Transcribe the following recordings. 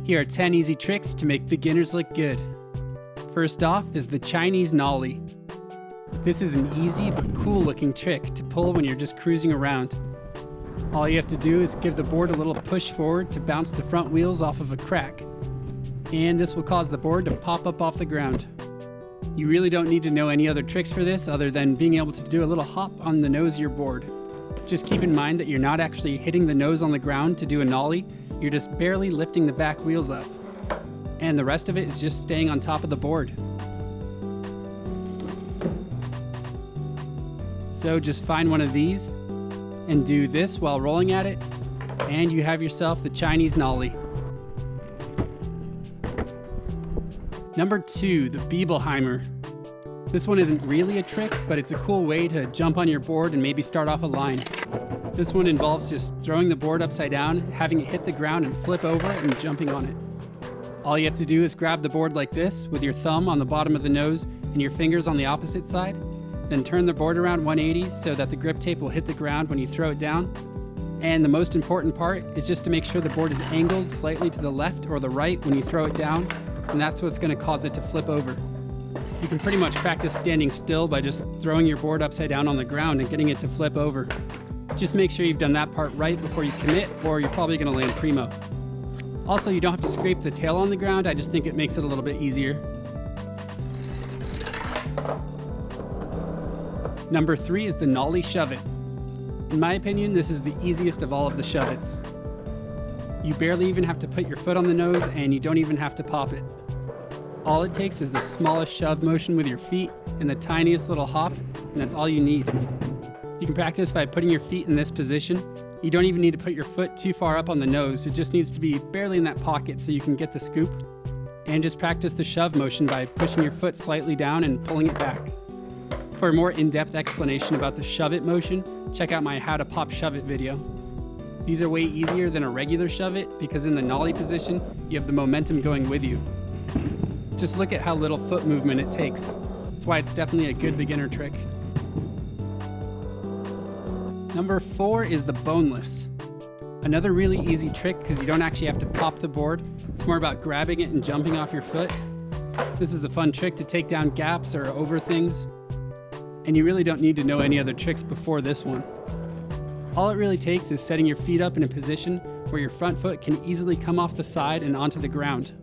Here are 10 easy tricks to make beginners look good. First off is the Chinese nollie. This is an easy but cool looking trick to pull when you're just cruising around. All you have to do is give the board a little push forward to bounce the front wheels off of a crack. And this will cause the board to pop up off the ground. You really don't need to know any other tricks for this other than being able to do a little hop on the nose of your board. Just keep in mind that you're not actually hitting the nose on the ground to do a nollie, you're just barely lifting the back wheels up. And the rest of it is just staying on top of the board. So just find one of these and do this while rolling at it, and you have yourself the Chinese nollie. Number 2, the Biebelheimer. This one isn't really a trick, but it's a cool way to jump on your board and maybe start off a line. This one involves just throwing the board upside down, having it hit the ground and flip over it and jumping on it. All you have to do is grab the board like this with your thumb on the bottom of the nose and your fingers on the opposite side, then turn the board around 180 so that the grip tape will hit the ground when you throw it down. And the most important part is just to make sure the board is angled slightly to the left or the right when you throw it down, and that's what's going to cause it to flip over. You can pretty much practice standing still by just throwing your board upside down on the ground and getting it to flip over. Just make sure you've done that part right before you commit, or you're probably going to land primo. Also, you don't have to scrape the tail on the ground, I just think it makes it a little bit easier. Number 3 is the Nollie Shove It. In my opinion, this is the easiest of all of the shove-its. You barely even have to put your foot on the nose, and you don't even have to pop it. All it takes is the smallest shove motion with your feet and the tiniest little hop, and that's all you need. You can practice by putting your feet in this position. You don't even need to put your foot too far up on the nose, it just needs to be barely in that pocket so you can get the scoop. And just practice the shove motion by pushing your foot slightly down and pulling it back. For a more in-depth explanation about the shove it motion, check out my How to Pop Shove It video. These are way easier than a regular shove it because in the nollie position, you have the momentum going with you. Just look at how little foot movement it takes. That's why it's definitely a good beginner trick. Number 4 is the Boneless. Another really easy trick because you don't actually have to pop the board. It's more about grabbing it and jumping off your foot. This is a fun trick to take down gaps or over things. And you really don't need to know any other tricks before this one. All it really takes is setting your feet up in a position where your front foot can easily come off the side and onto the ground.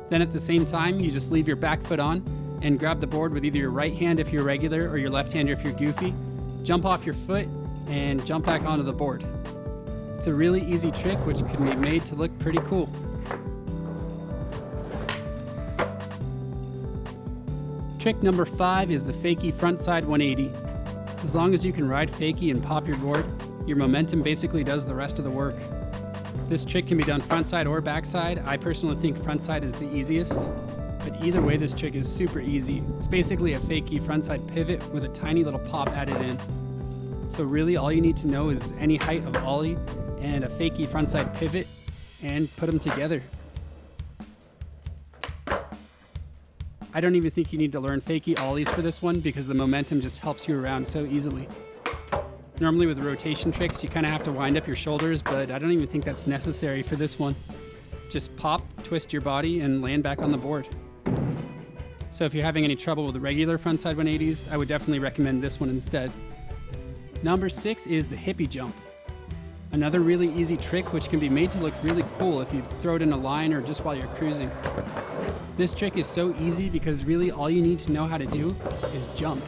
Then at the same time, you just leave your back foot on and grab the board with either your right hand if you're regular or your left hander if you're goofy. Jump off your foot and jump back onto the board. It's a really easy trick which can be made to look pretty cool. Trick number 5 is the Fakie Frontside 180. As long as you can ride fakie and pop your board, your momentum basically does the rest of the work. This trick can be done frontside or backside. I personally think frontside is the easiest, but either way this trick is super easy. It's basically a fakie frontside pivot with a tiny little pop added in. So really all you need to know is any height of ollie and a fakie frontside pivot and put them together. I don't even think you need to learn fakie ollies for this one because the momentum just helps you around so easily. Normally with rotation tricks, you kind of have to wind up your shoulders, but I don't even think that's necessary for this one. Just pop, twist your body, and land back on the board. So if you're having any trouble with the regular frontside 180s, I would definitely recommend this one instead. Number 6 is the Hippie Jump. Another really easy trick which can be made to look really cool if you throw it in a line or just while you're cruising. This trick is so easy because really all you need to know how to do is jump.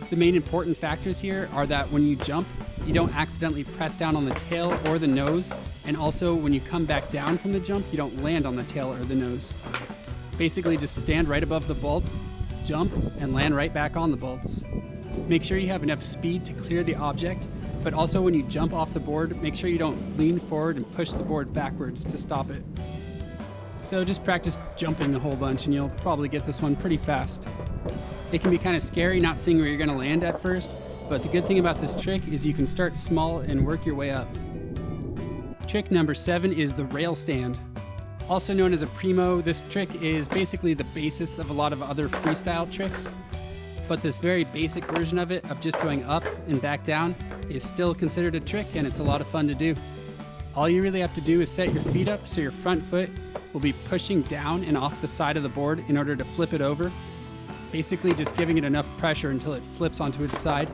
The main important factors here are that when you jump, you don't accidentally press down on the tail or the nose, and also when you come back down from the jump, you don't land on the tail or the nose. Basically just stand right above the bolts, jump, and land right back on the bolts. Make sure you have enough speed to clear the object, but also when you jump off the board, make sure you don't lean forward and push the board backwards to stop it. So just practice jumping a whole bunch and you'll probably get this one pretty fast. It can be kind of scary not seeing where you're going to land at first, but the good thing about this trick is you can start small and work your way up. Trick number 7 is the rail stand. Also known as a primo, this trick is basically the basis of a lot of other freestyle tricks, but this very basic version of it, of just going up and back down, is still considered a trick and it's a lot of fun to do. All you really have to do is set your feet up so your front foot will be pushing down and off the side of the board in order to flip it over. Basically just giving it enough pressure until it flips onto its side.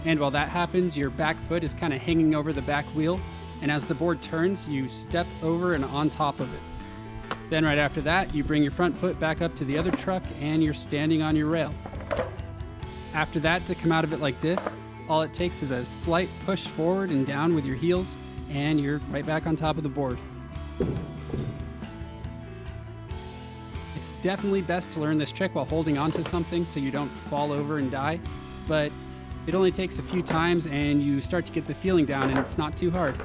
And while that happens, your back foot is kind of hanging over the back wheel, and as the board turns, you step over and on top of it. Then right after that, you bring your front foot back up to the other truck and you're standing on your rail. After that, to come out of it like this, all it takes is a slight push forward and down with your heels, and you're right back on top of the board. It's definitely best to learn this trick while holding onto something so you don't fall over and die, but it only takes a few times and you start to get the feeling down and it's not too hard.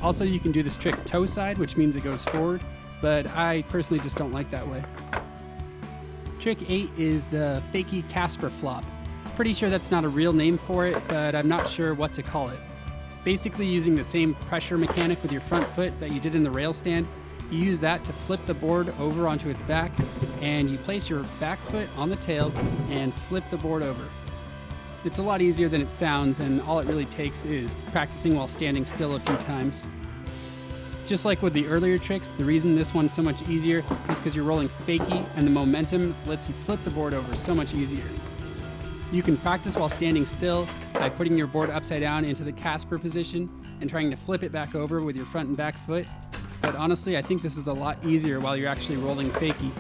Also, you can do this trick toe side, which means it goes forward, but I personally just don't like that way. Trick 8 is the Fakie Casper flop. Pretty sure that's not a real name for it, but I'm not sure what to call it. Basically using the same pressure mechanic with your front foot that you did in the rail stand, you use that to flip the board over onto its back, and you place your back foot on the tail and flip the board over. It's a lot easier than it sounds, and all it really takes is practicing while standing still a few times. Just like with the earlier tricks, the reason this one's so much easier is because you're rolling fakie, and the momentum lets you flip the board over so much easier. You can practice while standing still by putting your board upside down into the Casper position and trying to flip it back over with your front and back foot. But honestly, I think this is a lot easier while you're actually rolling fakie.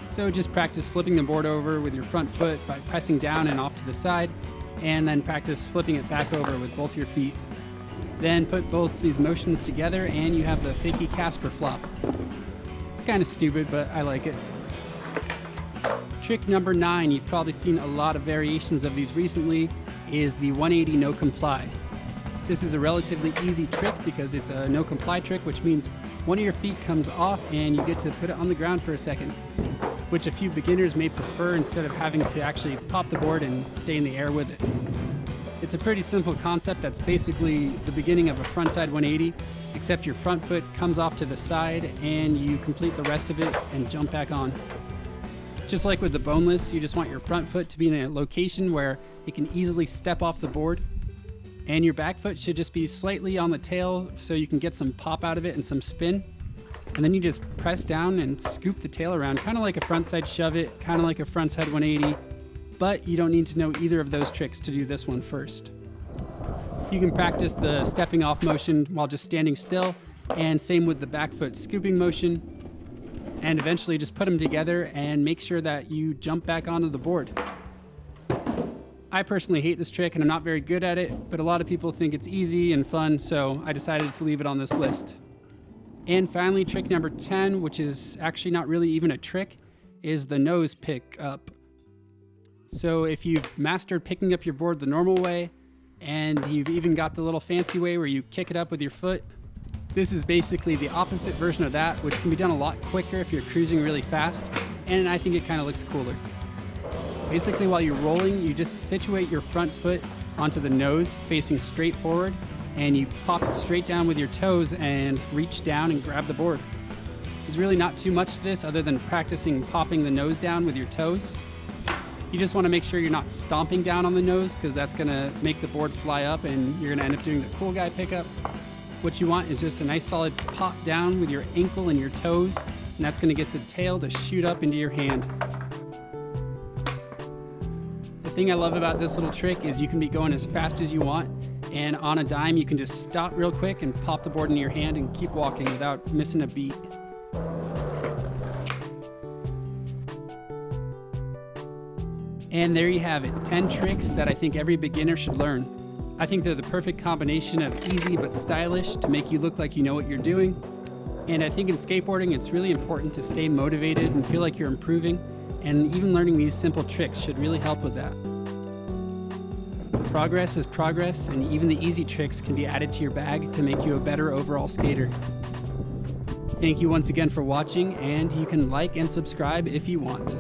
So just practice flipping the board over with your front foot by pressing down and off to the side, and then practice flipping it back over with both your feet. Then put both these motions together and you have the Fakie Casper flop. It's kind of stupid, but I like it. Trick number 9, you've probably seen a lot of variations of these recently, is the 180 no comply. This is a relatively easy trick because it's a no comply trick, which means one of your feet comes off and you get to put it on the ground for a second, which a few beginners may prefer instead of having to actually pop the board and stay in the air with it. It's a pretty simple concept that's basically the beginning of a frontside 180, except your front foot comes off to the side and you complete the rest of it and jump back on. Just like with the Boneless, you just want your front foot to be in a location where it can easily step off the board, and your back foot should just be slightly on the tail so you can get some pop out of it and some spin. And then you just press down and scoop the tail around, kind of like a frontside shove it, kind of like a frontside 180, but you don't need to know either of those tricks to do this one first. You can practice the stepping off motion while just standing still, and same with the back foot scooping motion, and eventually just put them together and make sure that you jump back onto the board. I personally hate this trick and I'm not very good at it, but a lot of people think it's easy and fun, so I decided to leave it on this list. And finally, trick number 10, which is actually not really even a trick, is the nose pick up. So if you've mastered picking up your board the normal way, and you've even got the little fancy way where you kick it up with your foot, this is basically the opposite version of that, which can be done a lot quicker if you're cruising really fast, and I think it kind of looks cooler. Basically, while you're rolling, you just situate your front foot onto the nose facing straight forward, and you pop it straight down with your toes and reach down and grab the board. There's really not too much to this other than practicing popping the nose down with your toes. You just want to make sure you're not stomping down on the nose, because that's going to make the board fly up and you're going to end up doing the cool guy pickup. What you want is just a nice solid pop down with your ankle and your toes, and that's going to get the tail to shoot up into your hand. The thing I love about this little trick is you can be going as fast as you want, and on a dime you can just stop real quick and pop the board into your hand and keep walking without missing a beat. And there you have it, 10 tricks that I think every beginner should learn. I think they're the perfect combination of easy but stylish to make you look like you know what you're doing. And I think in skateboarding, it's really important to stay motivated and feel like you're improving, and even learning these simple tricks should really help with that. Progress is progress, and even the easy tricks can be added to your bag to make you a better overall skater. Thank you once again for watching, and you can like and subscribe if you want.